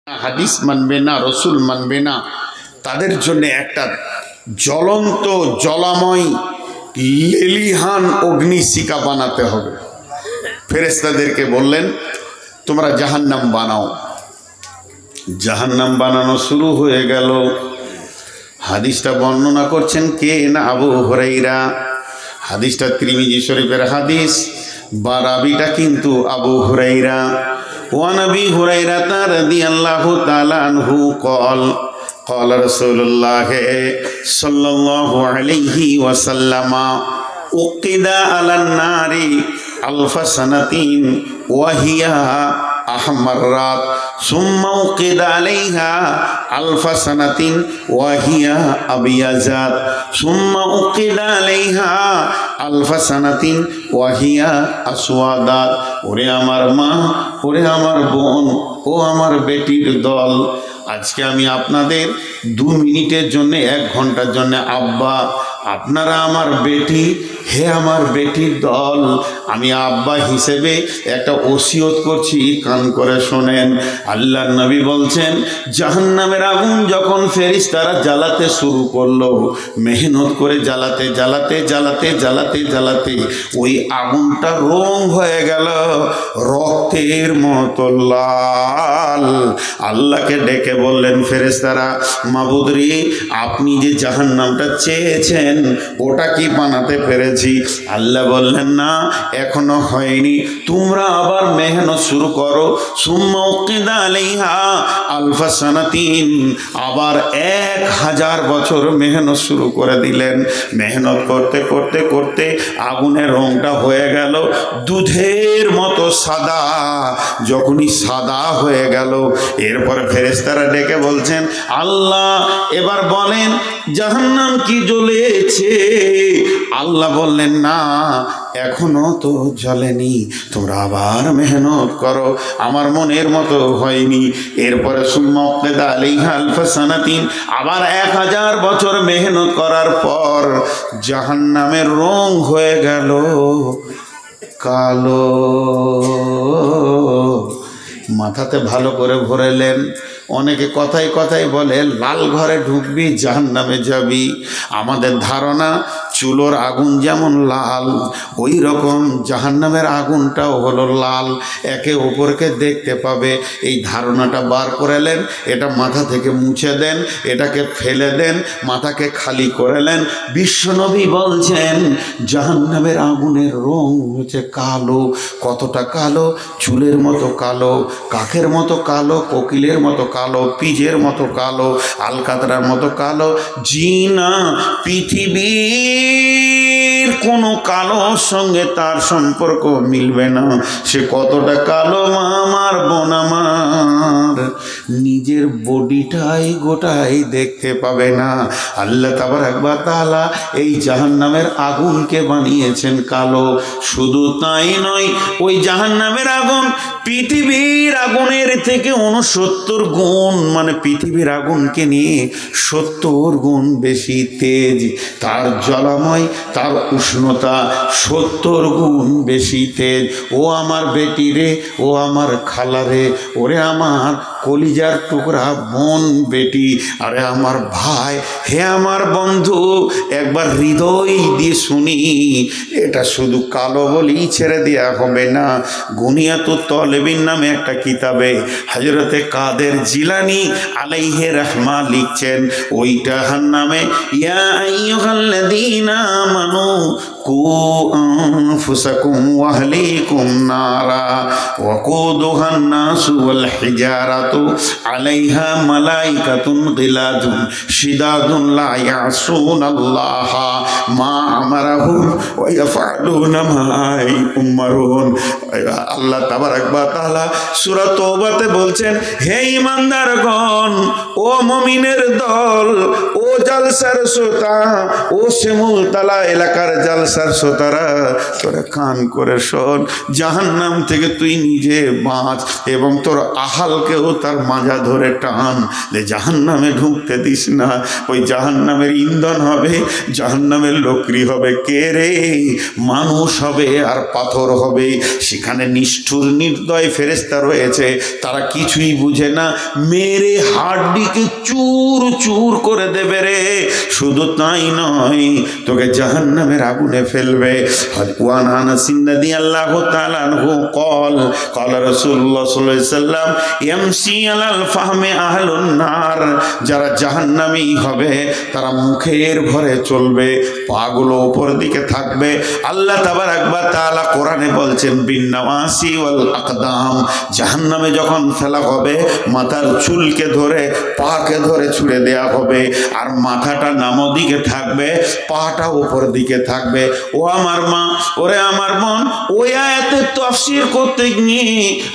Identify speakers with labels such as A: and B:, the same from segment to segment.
A: হাদিস মানবে না, রসুল মানবে না, তাদের জন্য একটা জ্বলন্ত জলাময় লেলিহান অগ্নিশিখা বানাতে হবে। ফেরেশতাদেরকে বললেন তোমরা জাহান্নাম বানাও। জাহান্নাম বানানো শুরু হয়ে গেল। হাদিসটা বর্ণনা করছেন কে না? আবু হুরায়রা। হাদিসটা তিরমিজি শরীফের হাদিস, বারাবিটা কিন্তু আবু হুরায়রা। ওয়ান আবি হুরায়রা রাদিয়াল্লাহু তাআলা আনহু قال قال رسول الله صلى الله عليه وسلم أوقد على النار ألف سنة وهي أحمرت ثم أوقد عليها ألف سنة وهي أبيضت ثم أوقد عليها ألف سنة وهي أسودت। ওরে আমার মা, ওরে আমার বোন, ও আমার বেটির দল, আজকে আমি আপনাদের 2 মিনিটের জন্য 1 ঘন্টার জন্য আব্বা, আপনারা আমার বেটি, হে আমার বেটির দল, আমি আব্বা হিসেবে একটা ওসিয়ত করছি, কান করে শোনেন। আল্লাহর নবী বলছেন জাহান্নামের আগুন যখন ফেরেশতারা জ্বালাতে শুরু করলো, মেহনত করে জ্বালাতে জ্বালাতে জ্বালাতে জ্বালাতে জ্বালাতে ওই আগুনটা রং হয়ে গেল রক্তের মতো লাল। আল্লাহকে ডেকে বললেন ফেরেশতারা, মাবুদ রে, আপনি যে জাহান্নামটা চেয়েছেন ওটা কি বানাতে পেরেছি? আল্লাহ বললেন না, এখনো হয়নি, তোমরা আবার মেহনত শুরু করো। সুম্মা উকিদা আলাইহা আলফা সানাতিন, আবার 1000 বছর মেহনত শুরু করে দিলেন। মেহনত করতে করতে করতে আগুনের রংটা হয়ে গেল দুধের মতো সাদা। যখনই সাদা হয়ে গেল, এরপর ফেরেশতারা ডেকে বলছেন আল্লাহ এবার বলেন জাহান্নাম কি জ্বলেছে? আল্লাহ বললেন না, এখনো তো জ্বলেনি, তোমরা আবার মেহনত করো, আমার মনের মতো হয়নি। এরপরে সুম্মা উকিদা আলাইহা আলফা সানাতিন, আবার 1000 বছর মেহনত করার পর জাহান্নামের রং হয়ে গেল কালো। মাথাতে ভালো করে ভরেলেন। অনেকে কথায় কথায় বলে লাল ঘরে ঢুকবি জাহান্নামে যাবি। আমাদের ধারণা চুলোর আগুন যেমন লাল, ওই রকম জাহান্নামের আগুনটাও হলো লাল, একে অপরকে দেখতে পাবে। এই ধারণাটা বার করেলেন, এটা মাথা থেকে মুছে দেন, এটাকে ফেলে দেন, মাথাকে খালি করেলেন। বিশ্বনবী বলছেন জাহান্নামের আগুনের রং হচ্ছে কালো। কতটা কালো? চুলের মতো কালো, কাকের মতো কালো, কোকিলের মতো কালো, পিজের মতো কালো, আলকাতরার মতো কালো। জিনা পৃথিবীর কোনো কালোর সঙ্গে তার সম্পর্ক মিলবে না। সে কতটা কালো আমার বোন আমার, নিজের বডিটাই গোটাই দেখতে পাবে না। আল্লাহ তাবারক ওয়া তাআলা এই জাহান্নামের আগুনকে বানিয়েছেন কালো। শুধু তাই নয়, ওই জাহান্নামের আগুন পৃথিবীর আগুনের থেকে 69 গুণ, মানে পৃথিবীর আগুনকে নিয়ে 70 গুণ বেশি তেজ। তার জ্বালাময়, তার উষ্ণতা 70 গুণ বেশি তেজ। ও আমার বেটি রে, ও আমার খালা রে, ওরে আমার কলিজার টুকরা বোন বেটি, আরে আমার ভাই, হে আমার বন্ধু, একবার হৃদয় দিয়ে শুনি, এটা শুধু কালো বলেই ছেড়ে দেওয়া হবে না। গুনিয়াতুত তালেবিন নামে একটা কিতাবে হযরতে কাদের জিলানী আলাইহি রাহমা লিখছেন, ওই জাহান্নামে ইয়া আইয়ুহাল্লাযীনা আমানু কু আনফুসাকুম ওয়া আহলিকুম নারা ওয়াকুদুহান নাসু ওয়াল হিজারাতু আলাইহা মালাইকাতুন গিলাদুন শিদাদুন লা ইয়াসুনাল্লাহা মা আমারাহুম ওয়া ইয়াফআলুনা মা ইউমারুন। আল্লাহ তাবারক ওয়া তাআলা সূরা তওবাতে বলছেন, হে ঈমানদারগণ, ও মুমিনের দল, ও জালসার শ্রোতা, ও শিমুলতলা এলাকার জালসা মাদ্রাসার শ্রোতারা তোরা কান করে শোন, জাহান্নাম থেকে তুই নিজে বাঁচ এবং তোর আহালকেও তার মাজা ধরে টান, যে জাহান্নামে ঢুকতে দিস না। ওই জাহান্নামের ইন্ধন হবে, জাহান্নামের লকড়ি হবে কে রে? মানুষ হবে আর পাথর হবে। সেখানে নিষ্ঠুর নির্দয় ফেরেশতা রয়েছে, তারা কিছুই বুঝে না, মেরে হাড্ডিকে চুর চুর করে দেবে রে। শুধু তাই নয়, তোকে জাহান্নামের আগুনে ফেলবে। ওয়ান আনাস রাদিয়াল্লাহু তাআলা আনহু قال قال رسول الله صلى الله عليه وسلم يمشي على الفحم اهل النار, যারা জাহান্নামী হবে তারা মুখের ভরে চলবে, পাগুলো উপর দিকে থাকবে। আল্লাহ তাবারাক ওয়া তাআলা কোরআনে বলছেন বিন্নাওয়াসি ওয়াল আকদাম, জাহান্নামে যখন ফেলা হবে মাথার চুলকে ধরে পাকে ধরে ছুঁড়ে দেয়া হবে, আর মাথাটা নামো দিকে থাকবে, পাটা উপর দিকে থাকবে। ও আমার মা, ওরে আমার বোন, ওই আয়াতের তাফসীর করতে গিয়ে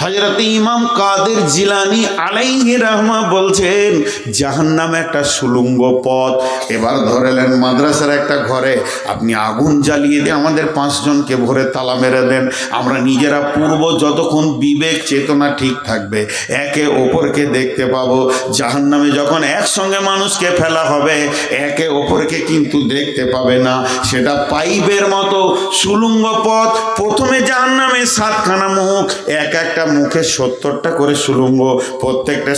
A: হযরত ইমাম কাদের জিলানী আলাইহি রাহমা বলছেন জাহান্নাম একটা সুলুঙ্গ পথ। এবার ধরেলেন মাদ্রাসার একটা ঘরে আপনি আগুন জ্বালিয়ে দিয়ে আমাদের 5 জনকে ভরে তালা মেরে দেন, আমরা নিজেরা পূর্ব যতক্ষণ বিবেক চেতনা ঠিক থাকবে একে অপরকে দেখতে পাবো। জাহান্নামে যখন একসঙ্গে মানুষকে ফেলা হবে একে অপরকে কিন্তু দেখতে পাবে না, সেটা পাইপের মতো সুলুঙ্গ পথ। প্রথমে জাহান্নামে 7খানা মুখ, এক একটা মুখে 70টা করে সুলুঙ্গ, প্রত্যেকটা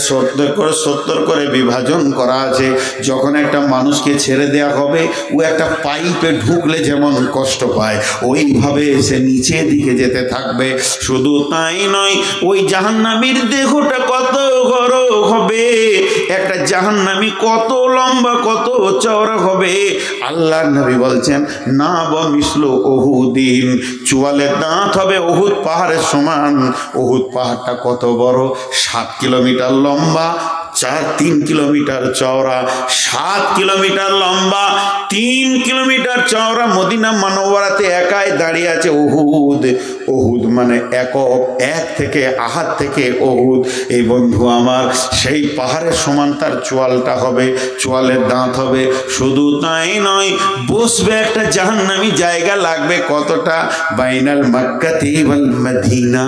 A: 70 করে বিভাজন করা আছে। যখন একটা মানুষকে ছেড়ে দেয়া হবে ও একটা পাইপে ঢুকলে যেমন কষ্ট পায় ওইভাবে সে নিচের দিকে যেতে থাকবে। শুধু তাই নয়, ওই জাহান্নামীর দেহটা কত বড় হবে, একটা জাহান্নামী কত লম্বা কত চওড়া হবে। আল্লাহর নবী বলছেন না মিসলু উহুদিন, চুয়ালের দাঁত হবে উহুদ পাহাড়ের সমান। উহুদ পাহাড়টা কত বড়? 7 কিলোমিটার লম্বা, 3 কিলোমিটার চওড়া, 7 কিলোমিটার লম্বা, 3 কিলোমিটার চওড়া। মদিনা মানওয়ারাতে একাই দাঁড়িয়ে আছে উহুদ। উহুদ মানে একক, এক থেকে আহাত থেকে উহুদ। এই বন্ধু আমার, সেই পাহাড়ের সমান তার চোয়ালটা হবে, চোয়ালের দাঁত হবে। শুধু তাই নয়, বসবে একটা জাহান্নামী জায়গা লাগবে কতটা? বাইনাল মক্কাতি ওয়াল মদিনা,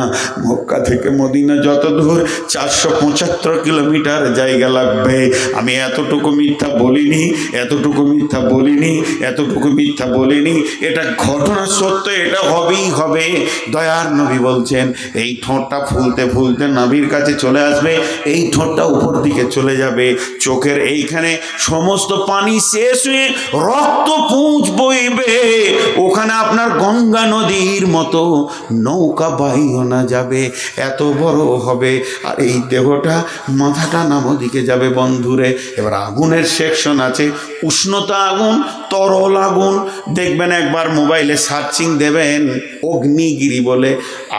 A: মক্কা থেকে মদিনা যত দূর 475 কিলোমিটার জায়গা লাগবে। আমি এতটুকু মিথ্যা বলিনি, এতটুকু মিথ্যা বলিনি, এতটুকু মিথ্যা বলিনি, এটা ঘটনা সত্য, এটা হবেই হবে। দয়ার নবী বলছেন এই ঠোঁটটা ফুলতে ফুলতে নাভির কাছে চলে আসবে, এই ঠোঁটটা উপর দিকে চলে যাবে, চোখের এইখানে সমস্ত পানি শেষ হয়ে রক্ত পুঁজ বইবে, ওখানে আপনার গঙ্গা নদীর মতো নৌকা বাইনা যাবে, এত বড় হবে। আর এই দেহটা মাথাটা নামো দিকে যাবে বন্ধুরে। এবার আগুনের সেকশন আছে, উষ্ণতা আগুন, তরল আগুন। দেখবেন একবার মোবাইলে সার্চিং দেবেন অগ্নিগিরি বলে,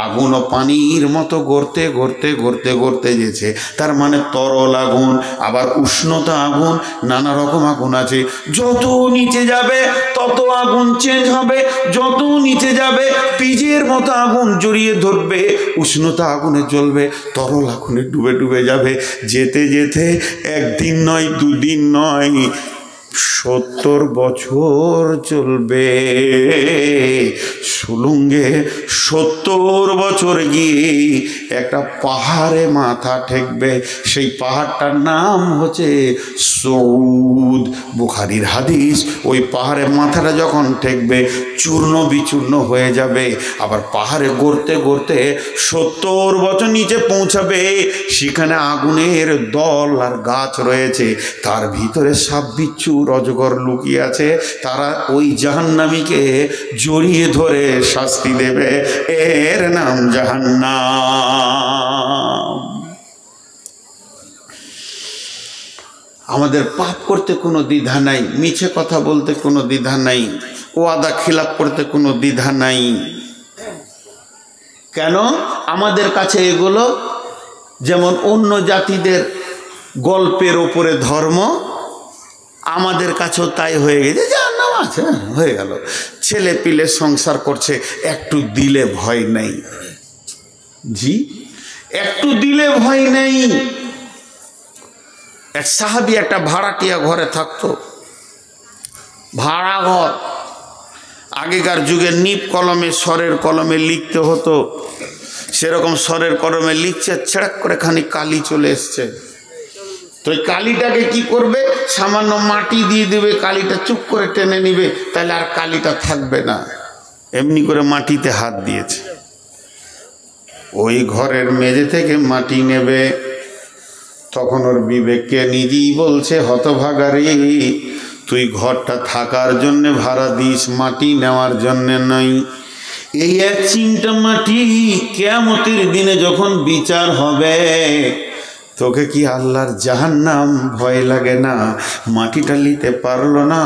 A: আগুন ও পানির মতো গড়তে গড়তে গড়তে গড়তে যেছে, তার মানে তরল আগুন। আবার উষ্ণতা আগুন, নানা রকম আগুন আছে। যত নিচে যাবে তত আগুন চেঞ্জ হবে, যত নিচে যাবে পিজের মতো আগুন জড়িয়ে ধরবে, উষ্ণতা আগুনে জ্বলবে, তরল আগুনে ডুবে ডুবে যাবে। যেতে যেতে একদিন নয়, দুদিন নয়, 70 বছর চলবে। সুলুঙ্গে 70 বছর গিয়ে একটা পাহাড়ে মাথা ঠেকবে, সেই পাহাড়টার নাম হচ্ছে সৌদ। বুখারীর হাদিস। ওই পাহাড়ে মাথাটা যখন ঠেকবে চূর্ণ বিচূর্ণ হয়ে যাবে। আবার পাহাড়ে গড়তে গড়তে 70 বছর নিচে পৌঁছাবে, সেখানে আগুনের দল আর গাছ রয়েছে, তার ভিতরে সাপ বিচ্ছু অজগর লুকিয়ে আছে, তারা ওই জাহান্নামীকে জড়িয়ে ধরে শাস্তি দেবে, এর নাম জাহান্নাম। আমাদের পাপ করতে কোনো দ্বিধা নাই, মিছে কথা বলতে কোনো দ্বিধা নাই, ওয়াদা খিলাপ করতে কোনো দ্বিধা নাই। কেন? আমাদের কাছে এগুলো যেমন অন্য জাতিদের গল্পের ওপরে ধর্ম, আমাদের কাছেও তাই হয়ে গেছে। জাহান্নাম আছে, হয়ে গেল। ছেলে পিলে সংসার করছে, একটু দিলে ভয় নেই। জি, একটু দিলে ভয় নেই। এক সাহাবী একটা ভাড়াটিয়া ঘরে থাকতো, ভাড়া ঘর। আগেকার যুগে নিপ কলমে স্বরের কলমে লিখতে হতো, সেরকম স্বরের কলমে লিখছে, ছেড়াক করে খানি কালি চলে এসছে। তো ওই কালিটাকে কি করবে, সামান্য মাটি দিয়ে দেবে, কালিটা চুপ করে টেনে নিবে, তাহলে আর কালিটা থাকবে না। এমনি করে মাটিতে হাত দিয়েছে। ওই ঘরের মেঝে থেকে মাটি নেবে, তখন ওর বিবেককে নিজেই বলছে, হতভাগারে, তুই ঘরটা থাকার জন্যে ভাড়া দিস, মাটি নেওয়ার জন্যে নয়। এই এক চিমটা মাটি কিয়ামতের দিনে যখন বিচার হবে, তোকে কি আল্লাহর জাহান্নাম ভয় লাগে না? মাটিটা নিতে পারলো না,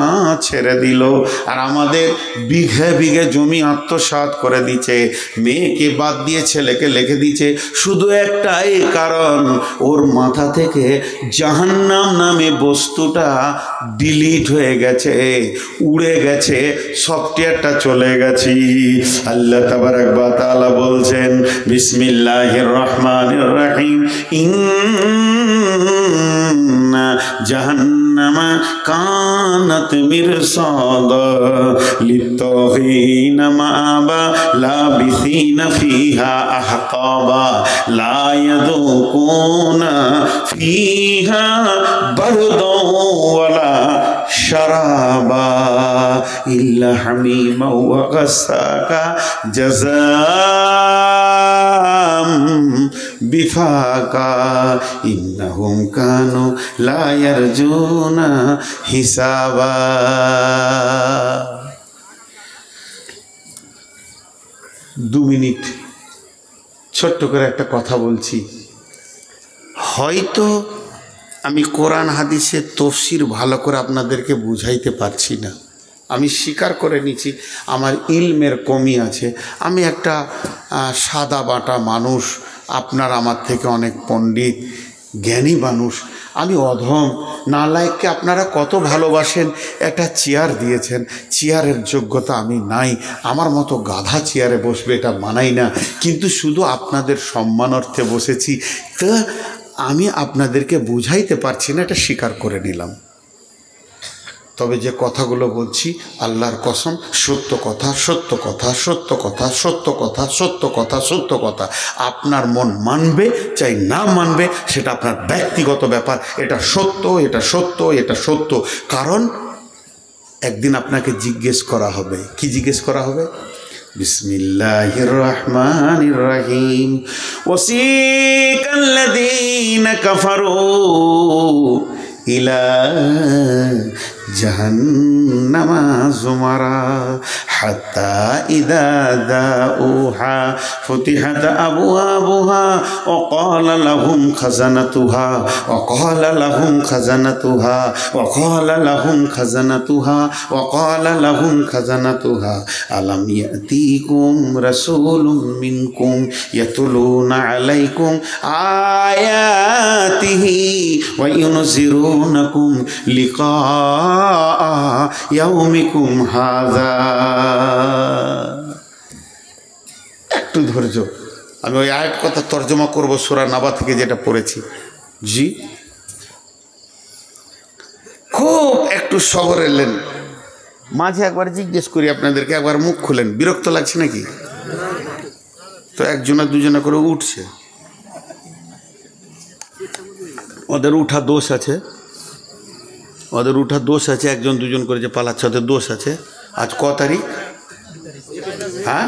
A: ছেড়ে দিল। আর আমাদের বিঘে বিঘে জমি আত্মসাৎ করে দিচ্ছে, মেয়েকে বাদ দিয়ে ছেলেকে লিখে দিচ্ছে, শুধু একটাই কারণ, ওর মাথা থেকে জাহান্নাম নামে বস্তুটা ডিলিট হয়ে গেছে, উড়ে গেছে, সফটওয়্যারটা চলে গেছে। আল্লাহ তাবারাক ওয়া তাআলা বলছেন, বিসমিল্লাহির রহমানির রহিম, জাহান্নামা কানাত মিরসাদা লিত্তাগিনা মাআবা লাবিসিনা ফিহা আহকাবা লা ইয়াযুকুনা ফিহা বারদাও ওয়ালা শারাবা ইল্লা হামিমা ওয়া গাসসাকা জাযাম বিফাকা ইন্নাহুম কানু লা ইয়ারজুনা হিসাবা। দু মিনিট ছোট্ট করে একটা কথা বলছি। হয়তো আমি কোরআন হাদিসের তফসির ভালো করে আপনাদেরকে বুঝাইতে পারছি না, আমি স্বীকার করে নিচ্ছি আমার ইলমের কমি আছে। আমি একটা সাদা বাটা মানুষ, আপনার আমার থেকে অনেক পণ্ডিত জ্ঞানী মানুষ, আমি অধম নালায়েককে আপনারা কত ভালোবাসেন, একটা চেয়ার দিয়েছেন, চেয়ারের যোগ্যতা আমি নাই, আমার মতো গাধা চেয়ারে বসবে এটা মানাই না, কিন্তু শুধু আপনাদের সম্মানার্থে বসেছি। তা আমি আপনাদেরকে বুঝাইতে পারছি না, এটা স্বীকার করে নিলাম। তবে যে কথাগুলো বলছি আল্লাহর কসম, সত্য কথা, সত্য কথা, সত্য কথা, সত্য কথা, সত্য কথা, সত্য কথা। আপনার মন মানবে চাই না মানবে সেটা আপনার ব্যক্তিগত ব্যাপার। এটা সত্য, এটা সত্য, এটা সত্য। কারণ একদিন আপনাকে জিজ্ঞেস করা হবে। কি জিজ্ঞেস করা হবে? বিসমিল্লাহির রহমানির রহিম, ওয়াসিকাল্লাযীনা কাফারু ইলা জাহান্নামা যুমারা হাত্তা ইযা দাউহা ফুতিহাত আবওয়াবুহা ওয়া ক্বালা লাহুম খাজানাতুহা ওয়া ক্বালা লাহুম খাজানাতুহা ওয়া ক্বালা লাহুম খাজানাতুহা ওয়া ক্বালা লাহুম খাজানাতুহা আলাম ইয়াতিকুম রাসূলুম মিনকুম ইয়াতলুনা আলাইকুম আয়াতিহি ওয়া ইউনজিরুনাকুম লিকা ইয়াউমিকুম হাযা। একটু ধৈর্য, আমি ওই আয়াত কথা তর্জমা করব সূরা নাবা থেকে যেটা পড়েছি। জি, খুব একটু সবর এলেন। মাঝে একবার জিজ্ঞেস করি আপনাদেরকে, একবার মুখ খুলেন, বিরক্ত লাগছে নাকি? তো একজনা দুজনা করে উঠছে, ওদের উঠা দোষ আছে, ওদের উঠা দোষ আছে, একজন দুজন করে যে পালাচ্ছে ওদের দোষ আছে। আজ ক তারিখ? হ্যাঁ,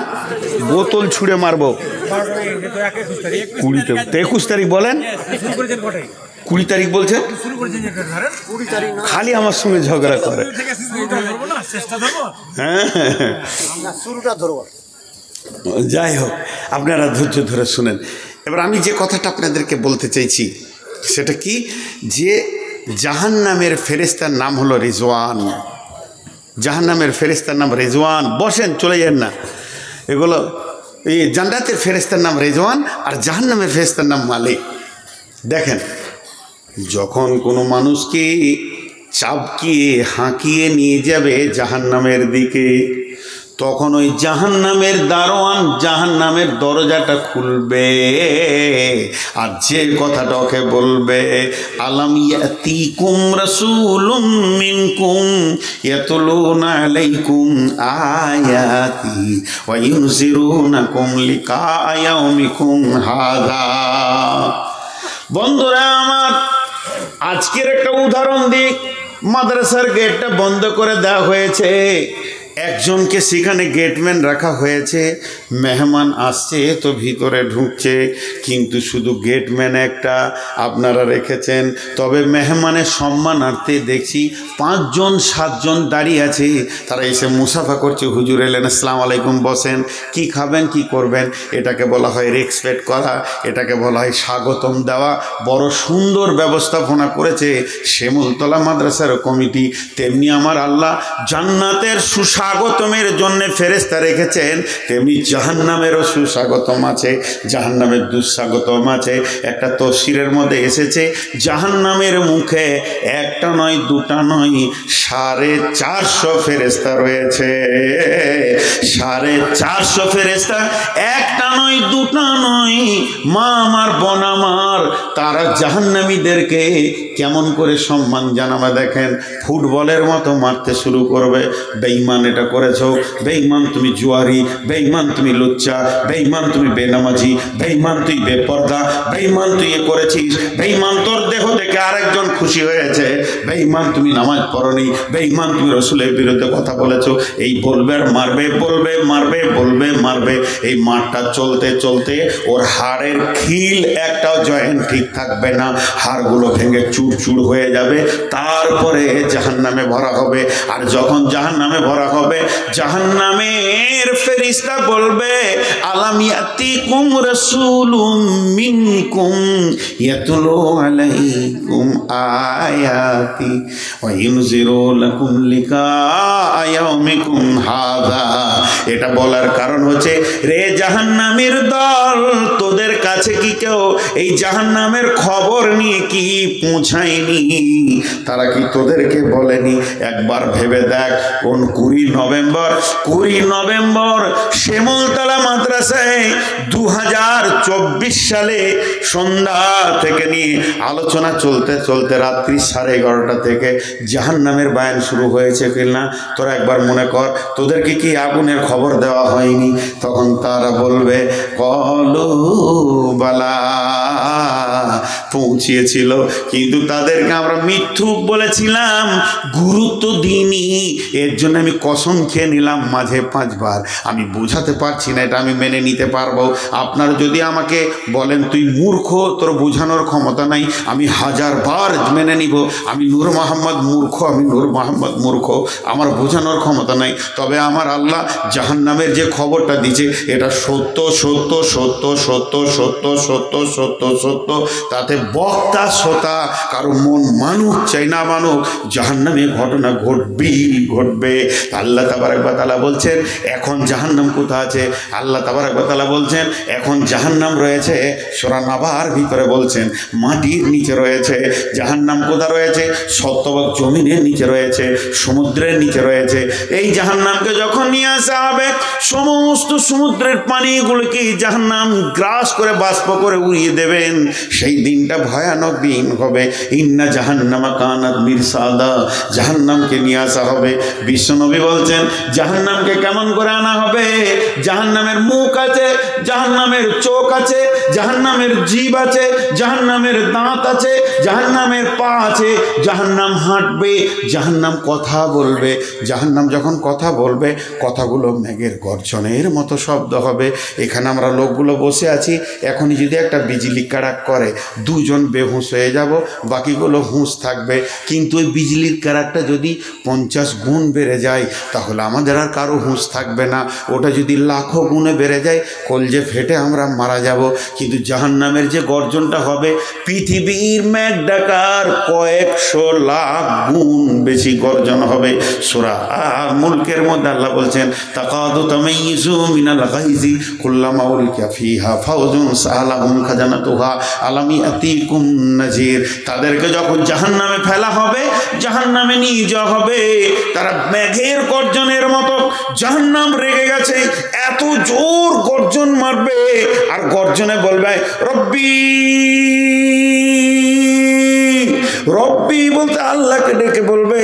A: বোতল ছুঁড়ে মারবো। 21 তারিখ বলেন, 20 তারিখ বলছে, খালি আমার সঙ্গে ঝগড়া করে। হ্যাঁ, যাই হোক, আপনারা ধৈর্য ধরে শুনেন। এবার আমি যে কথাটা আপনাদেরকে বলতে চাইছি সেটা কি, যে জাহান্নামের ফেরেশতার নাম হলো রিজওয়ান। জাহান্নামের ফেরেশতার নাম রিজওয়ান। বসেন, চলে যান না। এগুলো এই জান্নাতের ফেরেশতার নাম রিজওয়ান আর জাহান্নামের ফেরেশতার নাম মালিক। দেখেন, যখন কোনো মানুষকে চাপকিয়ে হাঁকিয়ে নিয়ে যাবে জাহান্নামের দিকে, তখন ওই জাহান্নামের দারোয়ান জাহান্নামের দরজাটা খুলবে আর যে কথাটা ওকে বলবে, আলাম ইয়াতিকুম রাসূলুম মিনকুম ইয়াতলুনা আলাইকুম আয়াতি ওয়া ইউনজিরুনাকুম লিকা ইয়াউমিকুম হাযা। বন্ধুরা আমার, আজকের একটা উদাহরণ দিই। মাদ্রাসার গেটটা বন্ধ করে দেওয়া হয়েছে, একজনকে সেখানে গেটম্যান রাখা হয়েছে। মেহমান আসছে তো ভিতরে ঢুকছে, কিন্তু শুধু গেটম্যান একটা আপনারা রেখেছেন। তবে মেহমানের সম্মানার্থে দেখছি 5 জন 7 জন দাঁড়িয়ে আছে, তারা এসে মুসাফা করছে। হুজুর এলেন, আসসালামু আলাইকুম, বসেন, কি খাবেন কি করবেন। এটাকে বলা হয় রেসপেক্ট করা, এটাকে বলা হয় স্বাগতম দেওয়া। বড় সুন্দর ব্যবস্থাপনা করেছে শ্যামলতলা মাদ্রাসার কমিটি। তেমনি আমার আল্লাহ জান্নাতের সুস্বাগতমের জন্য ফেরেশতা রেখেছেন, তেমনি জাহান্নামেরও সুস্বাগতম আছে, জাহান্নামের দুঃস্বাগতম আছে। একটা তফসিরের মধ্যে এসেছে জাহান্নামের মুখে একটা নয় দুটা নয় 450 ফেরেশতা রয়েছে। 450 ফেরেশতা, একটা নয় দুটা নয়। মা আমার বোন আমার, তারা জাহান্নামীদেরকে কেমন করে সম্মান জানাবে দেখেন। ফুটবলের মতো মারতে শুরু করবে, বেঈমান এটা করেছো, বেঈমান তুমি জুয়ারি, বেঈমান তুমি লুচ্চা, বেঈমান তুমি বেনামাজি, বেঈমান তুই বেপর্দা, বেঈমান তুই এ করেছিস, বেঈমান তোর দেহ দেখে আরেকজন খুশি হয়েছে, বেঈমান তুমি নামাজ পড়নি, বেঈমান তুমি রসুলের বিরুদ্ধে কথা বলেছো। এই বলবে আর মারবে, বলবে মারবে, বলবে মারবে। এই মারটা চলতে চলতে ওর হাড়ের খিল একটাও জয়েন্ট ঠিক থাকবে না, হাড়গুলো ভেঙে চুরচুর হয়ে যাবে। তারপরে জাহান্নামে ভরা হবে। আর যখন জাহান্নামে ভরা হবে, জাহান্নামের ফেরেশতা বলবে, আলাম ইয়াতিকুম রাসূলুম মিনকুম ইয়াতলু আলাইকুম আয়াতি ওয়া ইউনজিরুনাকুম লিকা ইয়াউমিকুম হাযা। এটা বলার কারণ হচ্ছে, রে জাহান্নামের দল, তোদের কাছে কি কেউ এই জাহান্নামের খবর নিয়ে কি পৌঁছায়নি? তারা কি তোদেরকে বলেনি? একবার ভেবে দেখ, কোন 20 নভেম্বর শ্যামলতলা মাদ্রাসায় 2024 সালে সন্ধ্যা থেকে নিয়ে আলোচনা চলতে চলতে রাত্রি 11:30 থেকে জাহান্নামের বায়ান শুরু হয়েছে কিনা তোরা একবার মনে কর। তোদেরকে কি আগুনের খবর দেওয়া হয়নি? তখন তারা বলবে, কলু বালা, পৌঁছিয়েছিল, কিন্তু তাদেরকে আমরা মিথ্যুক বলেছিলাম, গুরুত্ব দিইনি। এর জন্য আমি কসম খেয়ে নিলাম মাঝে 5 বার। আমি বোঝাতে পারছি না, এটা আমি মেনে নিতে পারবো। আপনারা যদি আমাকে বলেন তুই মূর্খ, তোর বোঝানোর ক্ষমতা নাই, আমি 1000 বার মেনে নিব আমি নূর মোহাম্মদ মূর্খ, আমি নূর মোহাম্মদ মূর্খ, আমার বোঝানোর ক্ষমতা নাই। তবে আমার আল্লাহ জাহান্নামের যে খবরটা দিয়েছে এটা সত্য সত্য সত্য সত্য সত্য সত্য সত্য সত্য। তাতে বক্তা শ্রোতা কারো মন মানুক চাই না মানুক, জাহান্নামে ঘটনা ঘটবে। আল্লাহ তাবারক ওয়া তাআলা বলছেন এখন জাহান্নাম কোথায় আছে? আল্লাহ তাবারক ওয়া তাআলা বলছেন এখন জাহান্নাম রয়েছে সূরা নাবার ভিতরে, বলছেন মাটির নিচে রয়েছে। জাহান্নাম কোথায় রয়েছে? শতভাগ জমিনের নিচে রয়েছে, সমুদ্রের নিচে রয়েছে। এই জাহান্নামকে যখন নিয়ে আসা হবে, সমস্ত সমুদ্রের পানিগুলোকে জাহান্নাম গ্রাস করে বাষ্প করে উড়িয়ে দেবেন। সেই দিনটা ভয়ানক দিন হবে। ইন্না জাহান্নামা কানাত মিরসাদা, জাহান্নামকে নিয়ে আসা হবে। বিশ্বনবী বলছেন জাহান্নামকে কেমন করে আনা হবে? জাহান্নামের মুখ আছে, জাহান্নামের চোখ আছে, জাহান্নামের জিভ আছে, জাহান্নামের দাঁত আছে, জাহান্নামের পা আছে। জাহান্নাম হাঁটবে, জাহান্নাম কথা বলবে। জাহান্নাম যখন কথা বলবে, কথাগুলো মেঘের গর্জনের মতো শব্দ হবে। এখানে আমরা লোকগুলো বসে আছি, এখনই যদি একটা বিজলি কাড়াক করে 2 জন বেহুঁশ হয়ে যাব, বাকিগুলো হুঁশ থাকবে। কিন্তু ওই বিজলির কাড়াকটা যদি 50 গুণ বেড়ে যায়, তাহলে আমাদের আর কারো হুঁশ থাকবে না। ওটা যদি লাখো গুণে বেড়ে যায়, কলজে ফেটে আমরা মারা যাব। কিন্তু জাহান্নামের যে গর্জনটা হবে, পৃথিবীর মেঘ ডাকার কয়েকশো লাখ গুণ বেশি গর্জন হবে। সূরা মুলকের মধ্যে আল্লাহ বলছেন তাকাদু তামাইয়িজু মিনাল গায়জি কুল্লামা উলকিয়া ফিহা ফাওজুন কওলুন সালাহুম খাজানাতুহা আলাম ইয়াতিকুম নাযির। তাদেরকে যখন জাহান্নামে ফেলা হবে, জাহান্নামে নিয়ে যাওয়া হবে, তারা মেঘের গর্জনের মতো জাহান্নাম রেগে গেছে, এত জোর গর্জন মারবে আর গর্জনে বলবে রব্বি রব্বি, বলতে আল্লাহকে ডেকে বলবে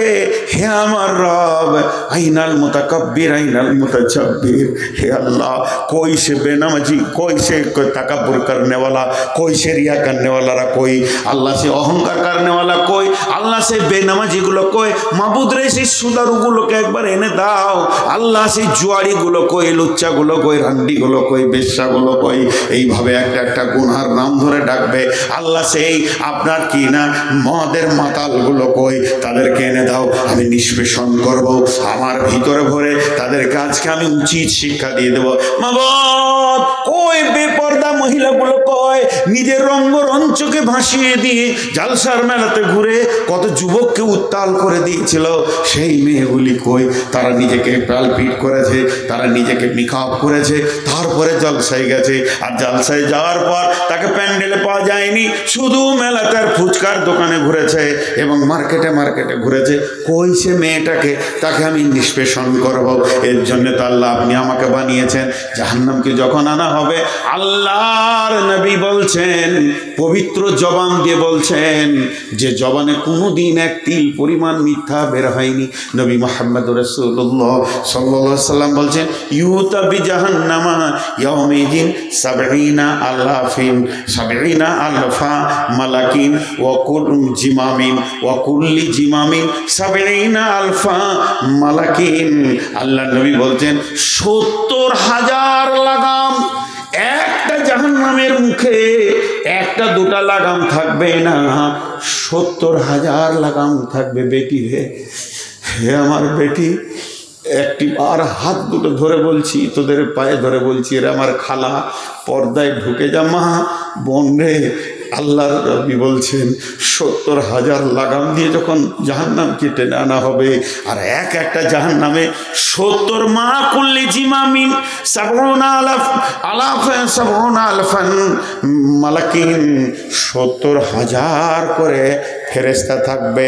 A: হে আমার রব, আইনাল মুতাকাব্বির আইনাল মুতাজাব্বির, হে আল্লাহ कोई से बेनमाजी, कोई से तकब्बुर करने वाला, कोई से रिया करने वाला, कोई अल्लाह से अहंकार करने वाला, कोई अल्लाह से बेनमाजी गुलो, कोई माबूद रे से सुदारू गुलो के एक बार एने दाओ, अल्लाह से जुआड़ी गुलो, कोई लुच्चा गुलो, कोई रंडी गुलो, कोई बेश्या गुलो, कोई এই ভাবে একটা একটা গুনার নাম ধরে ডাকবে। আল্লাহ সেই আপনার কি না মদের মাতালগুলো কই, তাদেরকে এনে দাও, আমি নিষ্পেষণ করব, আমার ভিতরে ভরে তাদেরকে আজকে আমি উচিত শিক্ষা দিয়ে দেবো। মাবুদ, কই বেপরদা মহিলাগুলো কই নিজের রঙ্গরঞ্চকে ভাসিয়ে দিয়ে জালসার মেলাতে ঘুরে কত যুবককে উত্তাল করে দিয়েছিল, সেই মেয়েগুলি কই? তারা নিজেকে পালপিট করেছে, তারা নিজেকে মেকআপ করেছে, তারপরে জলসায় গেছে। আর জলসায় যাওয়ার পর তাকে প্যান্ডেলে পাওয়া যায়নি, শুধু মেলাতে ফুচকার দোকানে ঘুরেছে এবং মার্কেটে মার্কেটে ঘুরেছে। কই সে মেয়েটাকে? তাকে আমি নিষ্পেষণ করব। এর জন্য তো আল্লাহ আপনি আমাকে বানিয়েছেন। জাহান্নামকে যখন আনা হবে, আল্লাহর নবী বলছেন, পবিত্র জবান দিয়ে বলছেন যে জবানে কোনোদিন এক তিল পরিমাণ মিথ্যা বের হয়নি। নবী মুহাম্মদ রাসূলুল্লাহ সাল্লাল্লাহু আলাইহি ওয়াসাল্লাম বলছেন, ইউতা বি জাহান্নামা ইয়াউমিদিন 70 আলফা মালাকিন ওয়া কুল্লু জিমামিন ওয়া কুল্লি জিমামিন 70 আলফা মালাকিন। আল্লাহ নবী বলছেন 70,000 লাগাম। একটা জাহান্নামের মুখে একটা দুটা লাগাম থাকবে না, 70,000 লাগাম থাকবে। বেটি রে, হে আমার বেটি, একটি আর হাত দুটো ধরে বলছি, তোদের পায়ে ধরে বলছি, এরা আমার খালা, পর্দায় ঢুকে যা মা, বোন রে। আল্লাহর নবী বলছেন 70,000 লাগাম দিয়ে যখন জাহান্নামকে টেনে আনা হবে, আর এক একটা জাহান্নামে 70 মা কুল্লি জিমামিন 70 আলফান মালাকিন, 70,000 করে ফেরেশতা থাকবে।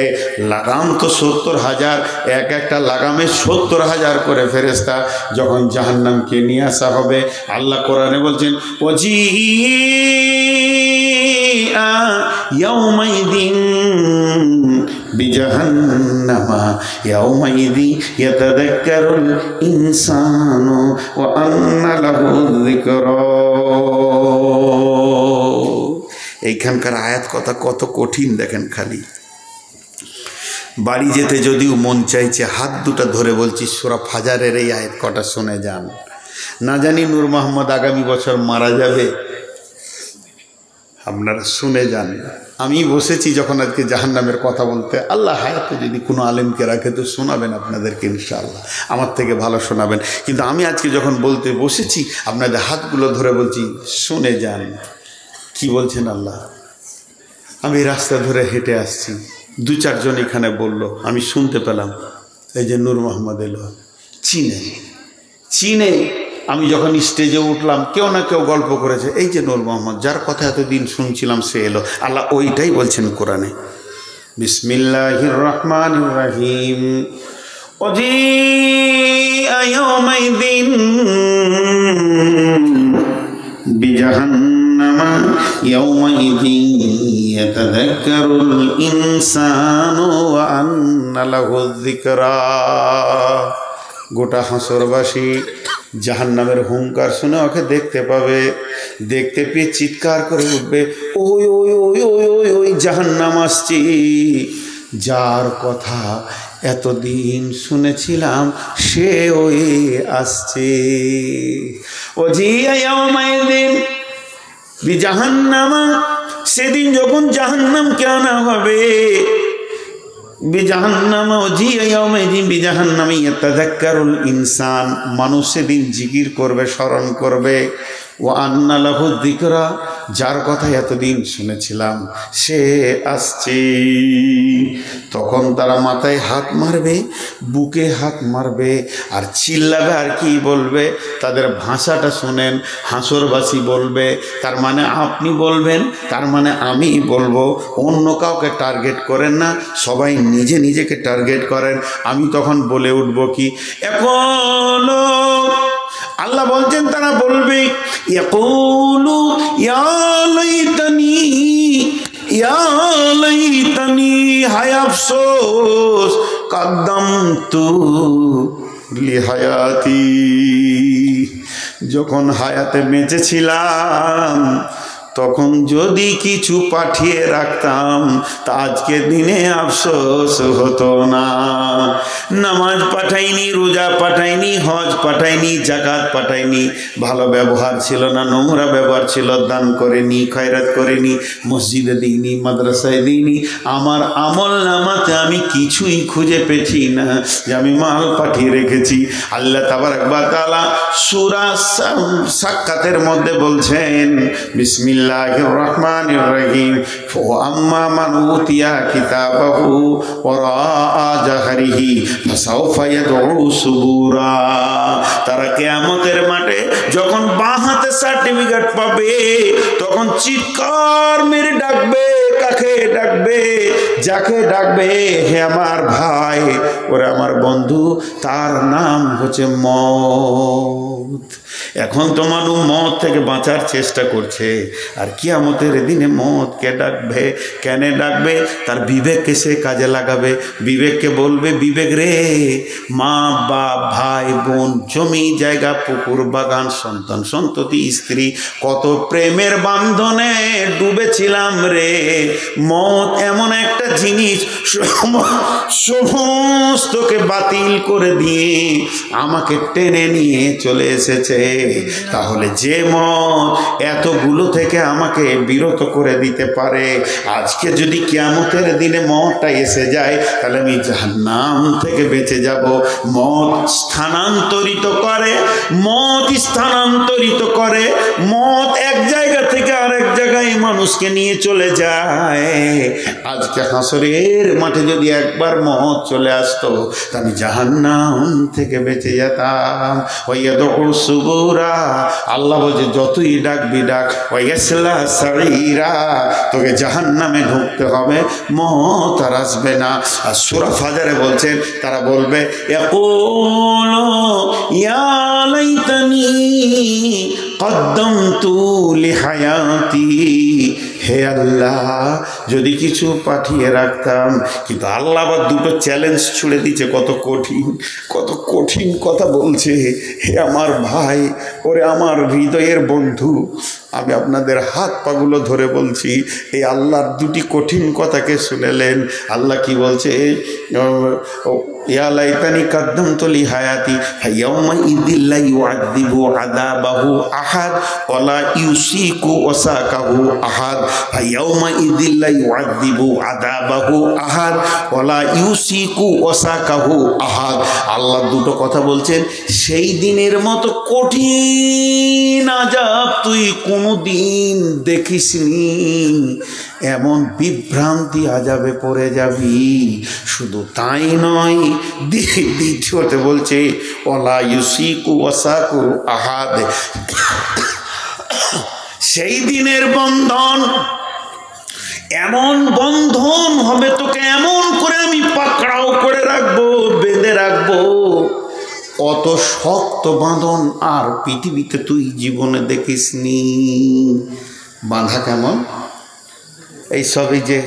A: লাগাম তো 70,000, এক একটা লাগামে 70,000 করে ফেরেশতা। যখন জাহান্নামকে নিয়ে আসা হবে, আল্লাহ কোরআনে বলছেন ওজি ইয়াউমাইদিন বিজাহান্নামা ইয়াউমাইদি ইয়াতাযাক্কারুল ইনসানু ওয়া আন্না লাহু যিকরা। এইখানকার আয়াত কথা কত কঠিন দেখেন। খালি বাড়ি যেতে যদিও মন চাইছে, হাত দুটা ধরে বলছি সূরা ফাজারের এই আয়াত কটা শুনে যান। না জানি নূর মোহাম্মদ আগামী বছর মারা যাবে, আপনারা শুনে যান। আমি বসেছি যখন আজকে জাহান্নামের কথা বলতে, আল্লাহ হায়াতে যদি কোনো আলেমকে রাখে তো শোনাবেন আপনাদেরকে ইনশাআল্লাহ, আমার থেকে ভালো শোনাবেন। কিন্তু আমি আজকে যখন বলতে বসেছি, আপনাদের হাতগুলো ধরে বলছি শুনে যান কি বলছেন আল্লাহ। আমি রাস্তা ধরে হেঁটে আসছি, 2-4 জন এখানে বলল, আমি শুনতে পেলাম এই যে নূর মোহাম্মদ এলো, চীনে আমি যখন স্টেজে উঠলাম, কেউ না কেউ গল্প করেছে, এই যে নূর মোহাম্মদ, যার কথা এতদিন শুনছিলাম সে এলো। আল্লাহ ওইটাই বলছেন কোরআনে, বিসমিল্লাহির রহমানির রহিম, ওয়াজিআ ইয়াউমাইদিন বিজাহান্নামা ইয়াউমাইদিন ইয়াতাযাক্কারুল ইনসানু ওয়া আন্না লাহু যিকরা। গোটা হাসরবাসী জাহান্নামের হুঙ্কার শুনে ওকে দেখতে পাবে, দেখতে পেয়ে চিৎকার করে উঠবে, ওই ওই ওই ওই ওই ওই জাহান্নাম আসছি, যার কথা এতদিন শুনেছিলাম সে ওই আসছে। ও জি ইয়াউমাইদিন বিজাহান্নামা, সেদিন যখন জাহান্নামকে আনা হবে, বিজাহান্নামা ওয়াজিআ ইয়াউমাইদিন বিজাহান্নামি ইয়াতাযাক্কারুল ইনসান, মানুষ সেদিন জিকির করবে, স্মরণ করবে, ও আন্না লাহু যিকরা, যার কথা এতদিন শুনেছিলাম সে আসছে। তখন তারা মাথায় হাত মারবে, বুকে হাত মারবে, আর চিল্লাবে, আর কি বলবে? তাদের ভাষাটা শোনেন, হাঁসরবাসী বলবে, তার মানে আপনি বলবেন, তার মানে আমি বলবো। অন্য কাউকে টার্গেট করেন না, সবাই নিজে নিজেকে টার্গেট করেন। আমি তখন বলে উঠবো কি? এখনো আল্লাহ বলছেন তারা বলবে, ইয়াকুলু ইয়া লাইতানি, ইয়া লাইতানি, হায় আফসোস, কদ্দামতু লিহায়াতি, যখন হায়াতে বেঁচেছিলাম তখন যদি কিছু পাঠিয়ে রাখতাম তা আজকের দিনে আফসোস হতো না। নামাজ পাঠাইনি, রোজা পাঠাইনি, হজ পাঠাইনি, জাকাত পাঠাইনি, ভালো ব্যবহার ছিল না, নোংরা ব্যবহার ছিল, দান করেনি, খয়রাত করেনি, মসজিদে দিইনি, মাদ্রাসায় দিইনি, আমার আমল নামাতে আমি কিছুই খুঁজে পেছি না যে আমি মাল পাঠিয়ে রেখেছি। আল্লাহ তাবারক ওয়া তাআলা সূরা সাক্কাতের মধ্যে বলছেন, বিসমিল্লাহির রহমানির রহিম, আম্মা মান উতিয়া কিতাবাহু ওয়ারাআ যাহরিহি ফাসাউফা ইয়াদউ সুবুরা। তারা কিয়ামতের মাঠে যখন বাঁ হাতে সার্টিফিকেট পাবে তখন চিৎকার মেরে ডাকবে। কাকে ডাকবে? যাকে ডাকবে, হে আমার ভাই, ওরে আমার বন্ধু, তার নাম হচ্ছে মওত। এখন তো মানুষ মওত থেকে বাঁচার চেষ্টা করছে, আর কিয়ামতের দিনে মওতকে ডাকবে। কেন ডাকবে? তার বিবেককে সে কাজে লাগাবে। বিবেককে বলবে, বিবেক রে, মা বাপ, ভাই বোন, জমি জায়গা, পুকুর বাগান, সন্তান সন্ততি, স্ত্রী, কত প্রেমের বান্ধনে ডুবেছিলাম রে। মওত এমন একটা জিনিস সমস্তকে বাতিল করে দিয়ে আমাকে টেনে নিয়ে চলে এসেছে। তাহলে যে মওত এতগুলো থেকে আমাকে বিরত করে দিতে পারে, আজকে যদি কিয়ামতের দিনে মওতটা এসে যায় তাহলে আমি জাহান্নাম থেকে বেঁচে যাব। মওত স্থানান্তরিত করে, মওত স্থানান্তরিত করে, মওত এক জায়গা থেকে আরেক জায়গায় মানুষকে নিয়ে চলে যায়। আজকে হাসরের মাঠে যদি একবার মওত চলে আসতো তা আমি জাহান্নাম থেকে বেঁচে যেতাম। ওয়াইয়াদউ সুবুরা, আল্লাহ বলছে যতই ডাকবি ডাক, ওয়াইয়াসলা সাঈরা, তোকে জাহান্নামে ঢুকতে হবে, মওত আর আসবে না। আর সূরা ফাজরে বলছেন তারা বলবে, ইয়াকুলু ইয়া লাইতানি কদ্দামতু লিহায়াতি, হে আল্লাহ যদি কিছু পাঠিয়ে রাখতাম। কিন্তু আল্লাহ আবার দুটো চ্যালেঞ্জ ছুড়ে দিচ্ছে, কত কঠিন, কত কঠিন কথা বলছে। হে আমার ভাই, ওরে আমার হৃদয়ের বন্ধু, আমি আপনাদের হাত পাগুলো ধরে বলছি, এই আল্লাহর দুটি কঠিন কথাকে শুনেলেন। আল্লাহ কি বলছে? ইয়া লাইতানি কদ্দামতু লিহায়াতি ফায়াউমা ইযিল লা ইউআযযিবু আযাবাহু আহাদ ওয়ালা ইউসিকু ওয়াসাকাহু আহাদ, ফায়াউমা ইযিল লা ইউআযযিবু আযাবাহু আহাদ ওয়ালা ইউসিকু ওয়াসাকাহু আহাদ। আল্লাহ দুটো কথা বলছেন, সেই দিনের মতো কঠিন আযাব তুই কোনোদিন দেখিসনি। এমন বিভ্রান্তি আযাবে পড়ে যাবি। শুধু তাই নয়, দ্বিতীয়তে বলছে ওয়ালা ইউসিকু ওয়াসাকু আহাদ, সেই দিনের বন্ধন এমন বন্ধন হবে, তোকে এমন করে আমি পাকড়াও করে রাখবো, বেঁধে রাখবো, অত শক্ত বাঁধন আর পৃথিবীতে তুই জীবনে দেখিসনি। বাঁধা কেমন? এই সবই যে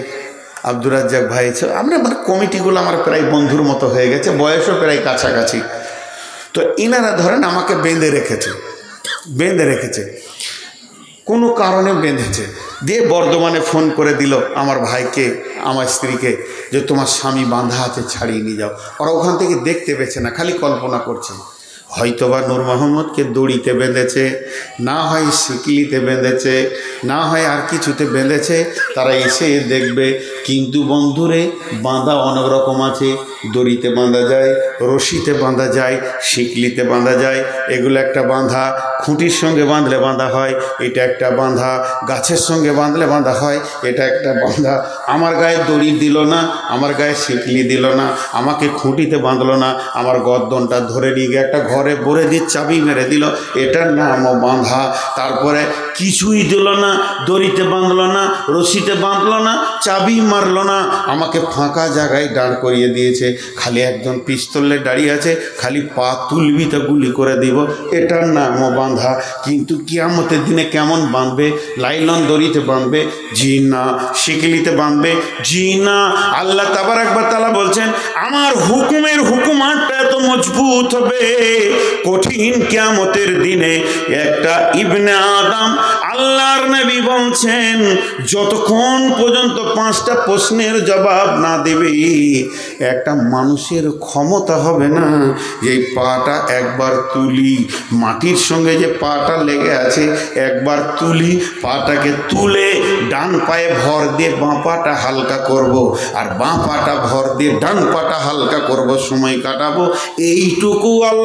A: আব্দুর রাজ্জাক ভাই, আমরা মানে কমিটিগুলো আমার প্রায় বন্ধুর মতো হয়ে গেছে, বয়সও প্রায় কাছাকাছি। তো ইনারা ধরেন আমাকে বেঁধে রেখেছে, কোনো কারণে বেঁধেছে, দিয়ে বর্ধমানে ফোন করে দিল আমার ভাইকে, আমার স্ত্রীকে, যে তোমার স্বামী বাঁধা আছে, ছাড়িয়ে নিয়ে যাও। ওরা ওখান থেকে দেখতে পেয়েছে না, খালি কল্পনা করছে। হয়তোবা নূর মোহাম্মদকে দড়িতে বেঁধেছে, না হয় শিকলিতে বেঁধেছে, না হয় আর কিছুতে বেঁধেছে, তারা এসে দেখবে। কিন্তু বন্ধুরে, বাঁধা অনেক রকম আছে। দড়িতে বাঁধা যায়, রশিতে বাঁধা যায়, শিকলিতে বাঁধা যায়, এগুলো একটা বাঁধা। খুঁটির সঙ্গে বাঁধলে বাঁধা হয়, এটা একটা বাঁধা। গাছের সঙ্গে বাঁধলে বাঁধা হয়, এটা একটা বাঁধা। আমার গায়ে দড়ি দিল না, আমার গায়ে শিকলি দিল না, আমাকে খুঁটিতে বাঁধলো না, আমার গর্দনটা ধরে নিয়ে গিয়ে একটা ঘরে ভরে দিয়ে চাবি মেরে দিল, এটার নামও বাঁধা। তারপরে কিছুই দিল না, দড়িতে বাঁধলো না, রশিতে বাঁধলো না, চাবি মারলো না, আমাকে ফাঁকা জায়গায় দাঁড় করিয়ে দিয়েছে। খালি একজন পিস্তলে দাঁড়িয়ে আছে, খালি পা তুলবি তো গুলি করে দিব, এটার নামও বাঁধা। কিন্তু কিয়ামতের দিনে কেমন বাঁধবে? লাইলন দড়িতে বাঁধবে? জি না। শিকলিতে বাঁধবে? জি না। আল্লাহ তাবারাক ওয়া তাআলা বলছেন আমার হুকুমের হুকুমাতটা এত মজবুত হবে, কঠিন কিয়ামতের দিনে একটা ইবনে আদম, আল্লাহর নবী বলছেন যতক্ষণ পর্যন্ত 5টা প্রশ্নের জবাব না দেবে একটা মানুষের ক্ষমতা হবে না যে পাটা একবার তুলি, মাটির সঙ্গে যে পাটা লেগে আছে একবার তুলি, পাটাকে তুলে ডান পায়ে ভর দিয়ে বাঁ পাটা হালকা করব, আর বাঁ পাটা ভর দিয়ে ডান পাটা হালকা করব, সময় কাটাবো, এইটুকু আল্লাহ